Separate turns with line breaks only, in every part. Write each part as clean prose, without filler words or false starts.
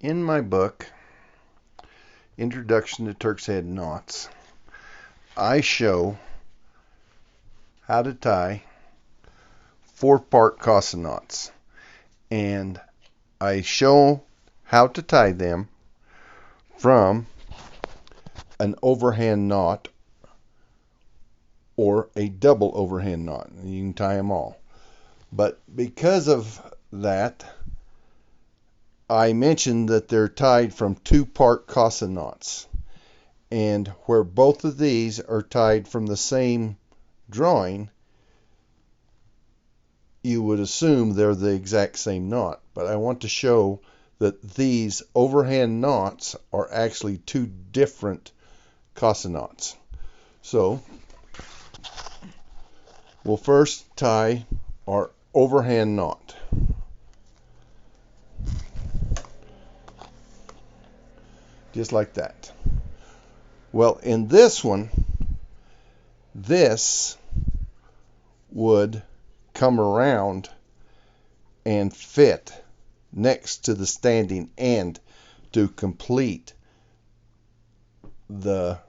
In my book, Introduction to Turk's Head Knots, I show how to tie 4-part Casa knots. And I show how to tie them from an overhand knot or a double overhand knot. You can tie them all. But because of that, I mentioned that they're tied from 2-part Casa knots. And where both of these are tied from the same drawing, you would assume they're the exact same knot. But I want to show that these overhand knots are actually 2 different Casa knots. So we'll first tie our overhand knot. Just like that. Well, in this one, this would come around and fit next to the standing end to complete the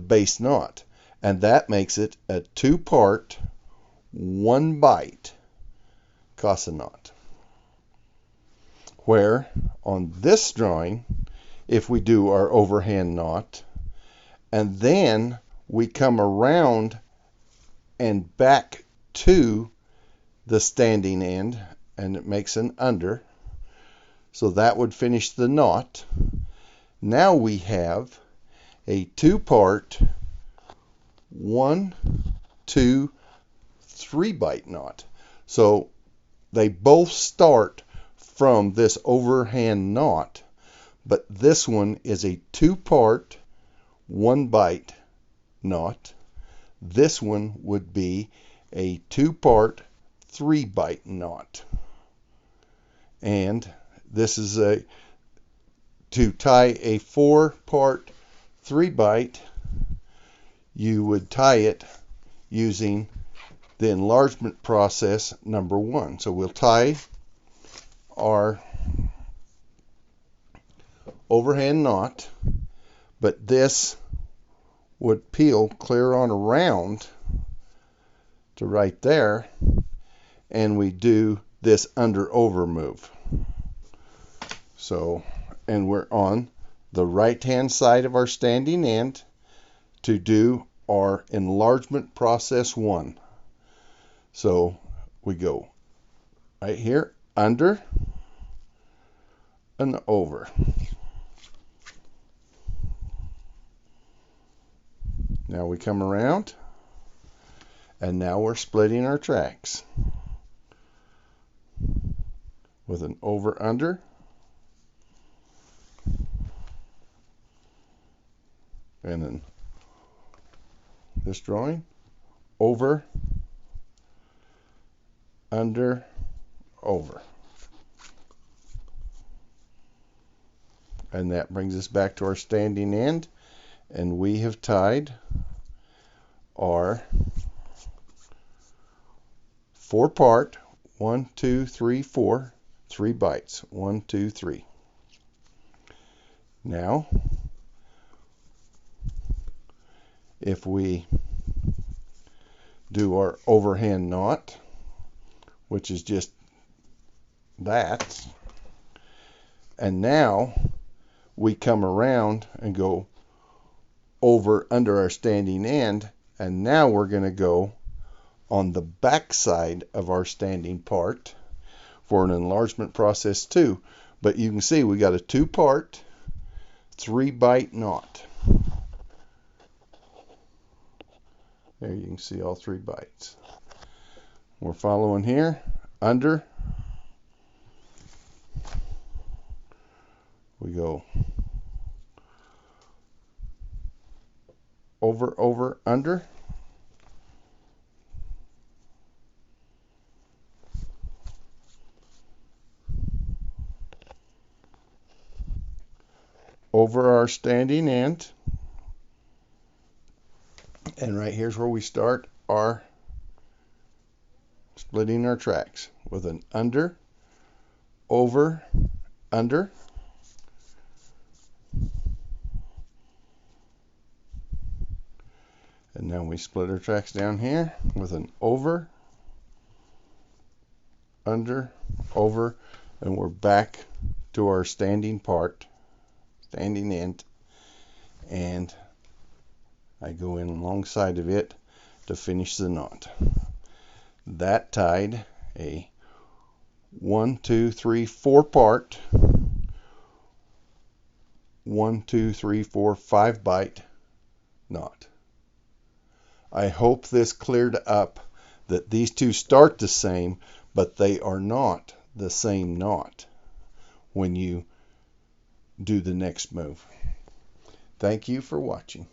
base knot. And that makes it a 2-part, 1 bight Casa knot. Where on this drawing, if we do our overhand knot, and then we come around and back to the standing end, and it makes an under, so that would finish the knot. Now we have a 2-part 1, 2, 3 bight knot. So they both start from this overhand knot, but this one is a 2-part 1 bight knot. This one would be a 2-part 3 bight knot. And this is to tie a 4-part 3 bight, you would tie it using the enlargement process number 1. So we'll tie our overhand knot, but this would peel clear on around to right there, and we do this under over move. So, and we're on the right hand side of our standing end to do our enlargement process 1. So we go right here, under and over. Now we come around, and now we're splitting our tracks with an over under, and then this drawing, over, under, over. And that brings us back to our standing end, and we have tied our 4-part 1, 2, 3, 4, 3 bights. 1, 2, 3. Now, if we do our overhand knot, which is just that, and now we come around and go over under our standing end, and now we're going to go on the back side of our standing part for an enlargement process 2. But you can see we got a 2-part 3 bight knot. There you can see all 3 bights. We're following here, under, we go over, over, under, over our standing end, and right here's where we start our splitting our tracks with an under, over, under, and now we split our tracks down here with an over, under, over, and we're back to our standing part, standing end, and I go in alongside of it to finish the knot. That tied a 1, 2, 3, 4 part, 1, 2, 3, 4, 5 bight knot. I hope this cleared up that these two start the same, but they are not the same knot when you do the next move. Thank you for watching.